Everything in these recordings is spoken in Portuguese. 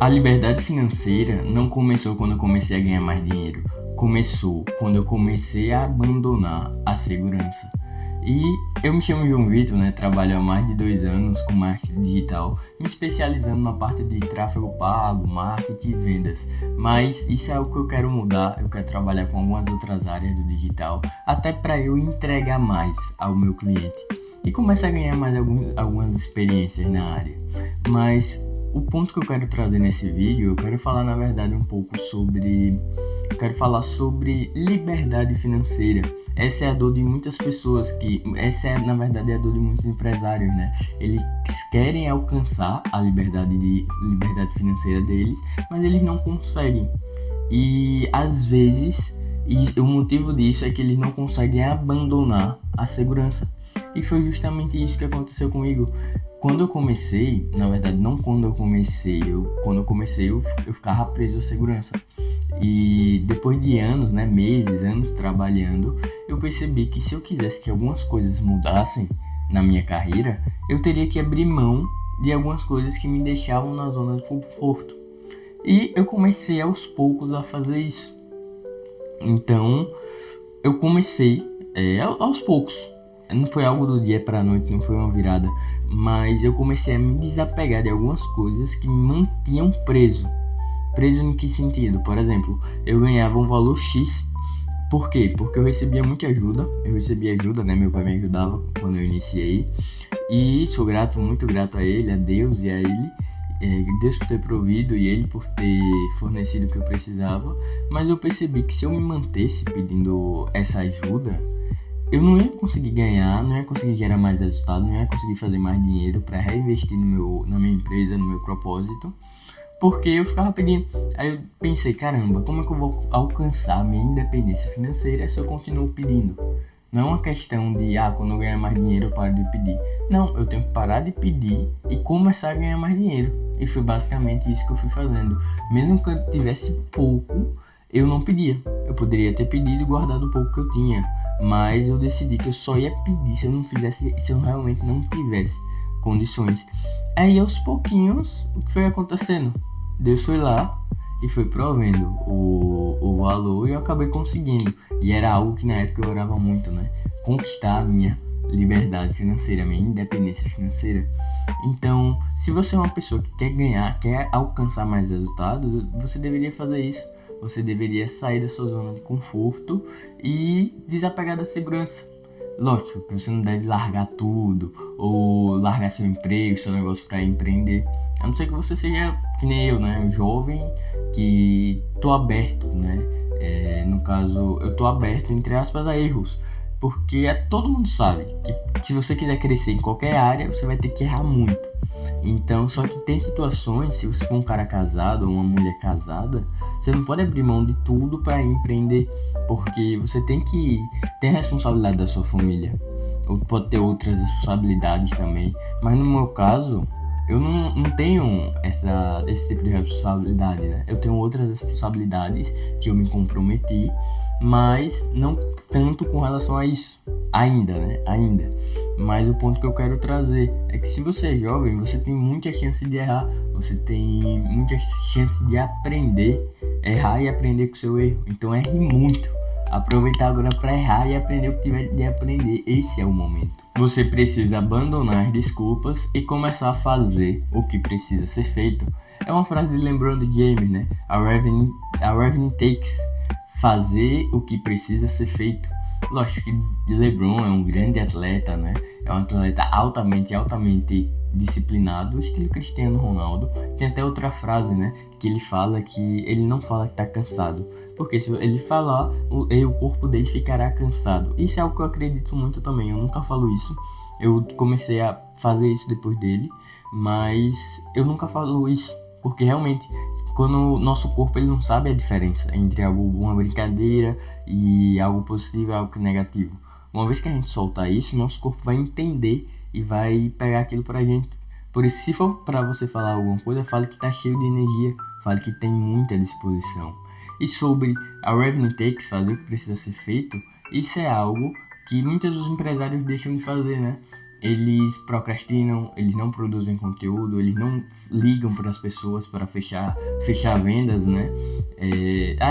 A liberdade financeira não começou quando eu comecei a ganhar mais dinheiro. Começou quando eu comecei a abandonar a segurança. E eu me chamo João Vitor, né? Trabalho há mais de 2 anos com marketing digital, me especializando na parte de tráfego pago, marketing e vendas. Mas isso é o que eu quero mudar, eu quero trabalhar com algumas outras áreas do digital, até para eu entregar mais ao meu cliente e começar a ganhar mais algumas experiências na área. Mas o ponto que eu quero trazer nesse vídeo, eu quero falar na verdade um pouco sobre... Eu quero falar sobre liberdade financeira. Essa é a dor de muitas pessoas, essa é na verdade a dor de muitos empresários, né? Eles querem alcançar a liberdade financeira deles, mas eles não conseguem. E às vezes, o motivo disso é que eles não conseguem abandonar a segurança. E foi justamente isso que aconteceu comigo. Quando eu comecei, na verdade não quando eu comecei, eu ficava preso à segurança. E depois de anos, né, meses, anos trabalhando, eu percebi que se eu quisesse que algumas coisas mudassem na minha carreira, eu teria que abrir mão de algumas coisas que me deixavam na zona de conforto. E eu comecei aos poucos a fazer isso. Então, eu comecei aos poucos. Não foi algo do dia para a noite, não foi uma virada, mas eu comecei a me desapegar de algumas coisas que me mantinham preso. Preso em que sentido? Por exemplo, eu ganhava um valor X. Por quê? Porque eu recebia muita ajuda. Eu recebia ajuda, né? Meu pai me ajudava quando eu iniciei. E sou grato, muito grato a ele, a Deus e a ele. Deus por ter provido e ele por ter fornecido o que eu precisava. Mas eu percebi que se eu me mantesse pedindo essa ajuda, eu não ia conseguir ganhar, não ia conseguir gerar mais resultado, não ia conseguir fazer mais dinheiro para reinvestir na minha empresa, no meu propósito. Porque eu ficava pedindo. Aí eu pensei, caramba, como é que eu vou alcançar a minha independência financeira se eu continuo pedindo? Não é uma questão de, quando eu ganhar mais dinheiro eu paro de pedir. Não, eu tenho que parar de pedir e começar a ganhar mais dinheiro. E foi basicamente isso que eu fui fazendo. Mesmo que eu tivesse pouco, eu não pedia. Eu poderia ter pedido e guardado o pouco que eu tinha. Mas eu decidi que eu só ia pedir se eu realmente não tivesse condições. Aí aos pouquinhos, o que foi acontecendo? Deus foi lá e foi provendo o valor e eu acabei conseguindo. E era algo que na época eu orava muito, né? Conquistar a minha liberdade financeira, a minha independência financeira. Então, se você é uma pessoa que quer ganhar, quer alcançar mais resultados, você deveria fazer isso. Você deveria sair da sua zona de conforto e desapegar da segurança. Lógico que você não deve largar tudo ou largar seu emprego, seu negócio para empreender. A não ser que você seja que nem eu, né? Um jovem que tô aberto, né? No caso, eu tô aberto, entre aspas, a erros. Porque todo mundo sabe que se você quiser crescer em qualquer área, você vai ter que errar muito. Então, só que tem situações, se você for um cara casado ou uma mulher casada, você não pode abrir mão de tudo para empreender, porque você tem que ter a responsabilidade da sua família. Ou pode ter outras responsabilidades também, mas no meu caso, eu não tenho esse tipo de responsabilidade, né? Eu tenho outras responsabilidades que eu me comprometi, mas não tanto com relação a isso. Ainda, né? Ainda. Mas o ponto que eu quero trazer é que se você é jovem, você tem muita chance de errar. Você tem muita chance de aprender, errar e aprender com o seu erro. Então erre muito. Aproveitar agora para errar e aprender o que tiver de aprender. Esse é o momento. Você precisa abandonar as desculpas e começar a fazer o que precisa ser feito. É uma frase de LeBron James, né? A revenue takes. Fazer o que precisa ser feito. Lógico que LeBron é um grande atleta, né? É um atleta altamente disciplinado, estilo Cristiano Ronaldo. Tem até outra frase, né? Que ele fala que ele não fala que tá cansado. Porque se ele falar, o corpo dele ficará cansado. Isso é algo que eu acredito muito também. Eu nunca falo isso. Eu comecei a fazer isso depois dele. Mas eu nunca falo isso. Porque realmente, quando o nosso corpo ele não sabe a diferença entre uma brincadeira e algo positivo e algo negativo. Uma vez que a gente soltar isso, nosso corpo vai entender e vai pegar aquilo pra gente. Por isso, se for pra você falar alguma coisa, fale que tá cheio de energia, fale que tem muita disposição. E sobre a revenue takes, fazer o que precisa ser feito, isso é algo que muitos dos empresários deixam de fazer, né? eles procrastinam, eles não produzem conteúdo, eles não ligam para as pessoas para fechar vendas, né?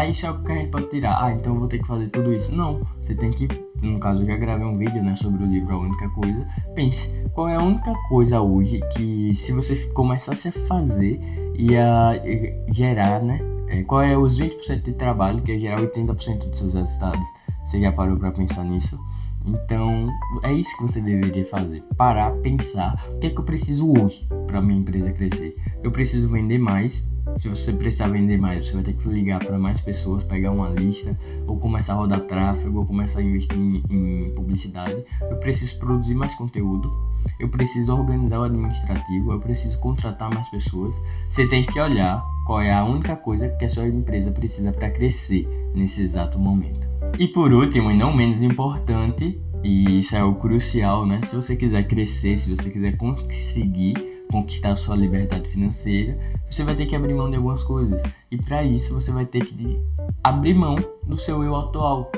Isso é o que a gente pode tirar. Então eu vou ter que fazer tudo isso. Não, você tem que, no caso eu já gravei um vídeo, né, sobre o livro A Única Coisa. Pense, qual é a única coisa hoje que, se você começasse a fazer, ia gerar, né? Qual é os 20% de trabalho que ia gerar 80% dos seus resultados? Você já parou para pensar nisso? Então, é isso que você deveria fazer. Parar, pensar, o que é que eu preciso hoje para minha empresa crescer? Eu preciso vender mais. Se você precisar vender mais, você vai ter que ligar para mais pessoas, pegar uma lista, ou começar a rodar tráfego, ou começar a investir em publicidade. Eu preciso produzir mais conteúdo. Eu preciso organizar o administrativo. Eu preciso contratar mais pessoas. Você tem que olhar qual é a única coisa que a sua empresa precisa para crescer nesse exato momento. E por último, e não menos importante, e isso é o crucial, né? Se você quiser crescer, se você quiser conseguir conquistar a sua liberdade financeira, você vai ter que abrir mão de algumas coisas. E para isso você vai ter que abrir mão do seu eu atual.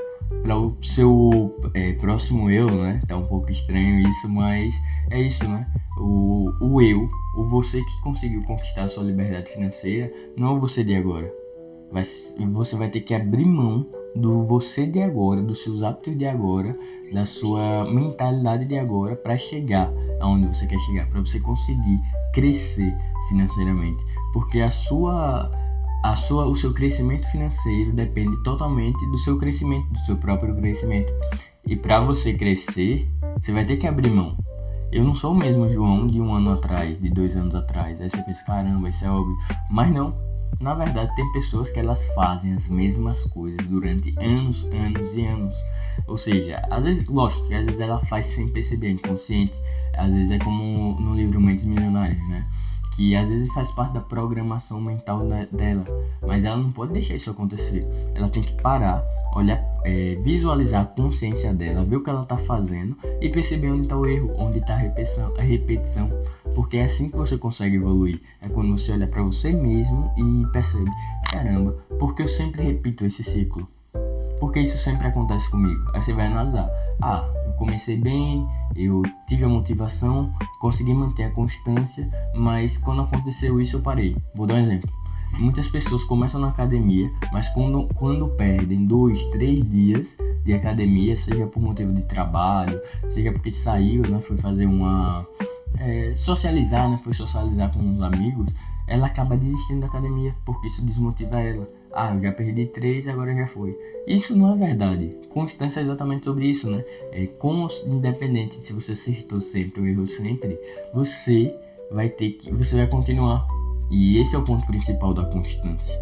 Para o seu próximo eu, né? Tá um pouco estranho isso, mas é isso, né? O eu, o você que conseguiu conquistar a sua liberdade financeira, não é o você de agora. Você vai ter que abrir mão do você de agora, dos seus hábitos de agora, da sua mentalidade de agora, para chegar aonde você quer chegar, para você conseguir crescer financeiramente, porque o seu crescimento financeiro depende totalmente do seu crescimento, do seu próprio crescimento. E para você crescer, você vai ter que abrir mão. Eu não sou o mesmo João de 1 ano atrás, de 2 anos atrás. Aí você pensa, caramba, isso é óbvio. Mas não. Na verdade, tem pessoas que elas fazem as mesmas coisas durante anos e anos. Ou seja, às vezes, lógico que às vezes ela faz sem perceber, inconsciente. Às vezes é como no livro Mentes Milionárias, né? Que às vezes faz parte da programação mental dela. Mas ela não pode deixar isso acontecer. Ela tem que parar, olhar, visualizar a consciência dela, ver o que ela está fazendo e perceber onde está o erro, onde está a repetição. Porque é assim que você consegue evoluir. É quando você olha para você mesmo e percebe, caramba, por que eu sempre repito esse ciclo? Por que isso sempre acontece comigo? Aí você vai analisar, eu comecei bem, eu tive a motivação, consegui manter a constância, mas quando aconteceu isso eu parei. Vou dar um exemplo. Muitas pessoas começam na academia, mas quando perdem 2, 3 dias de academia, seja por motivo de trabalho, seja porque saiu, né, foi fazer socializar, né? Foi socializar com os amigos, ela acaba desistindo da academia, porque isso desmotiva ela. Eu já perdi 3, agora já foi. Isso não é verdade. Constância é exatamente sobre isso, né? Independente se você acertou sempre ou errou sempre, você vai continuar. E esse é o ponto principal da constância.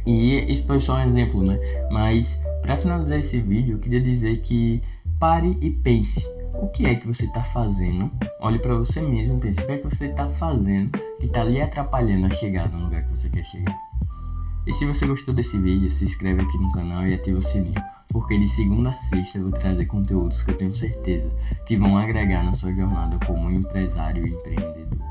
E isso foi só um exemplo, né? Mas para finalizar esse vídeo, eu queria dizer que pare e pense. O que é que você está fazendo? Olhe para você mesmo e pense, o que é que você está fazendo que está lhe atrapalhando a chegar no lugar que você quer chegar? E se você gostou desse vídeo, se inscreve aqui no canal e ativa o sininho, porque de segunda a sexta eu vou trazer conteúdos que eu tenho certeza que vão agregar na sua jornada como empresário e empreendedor.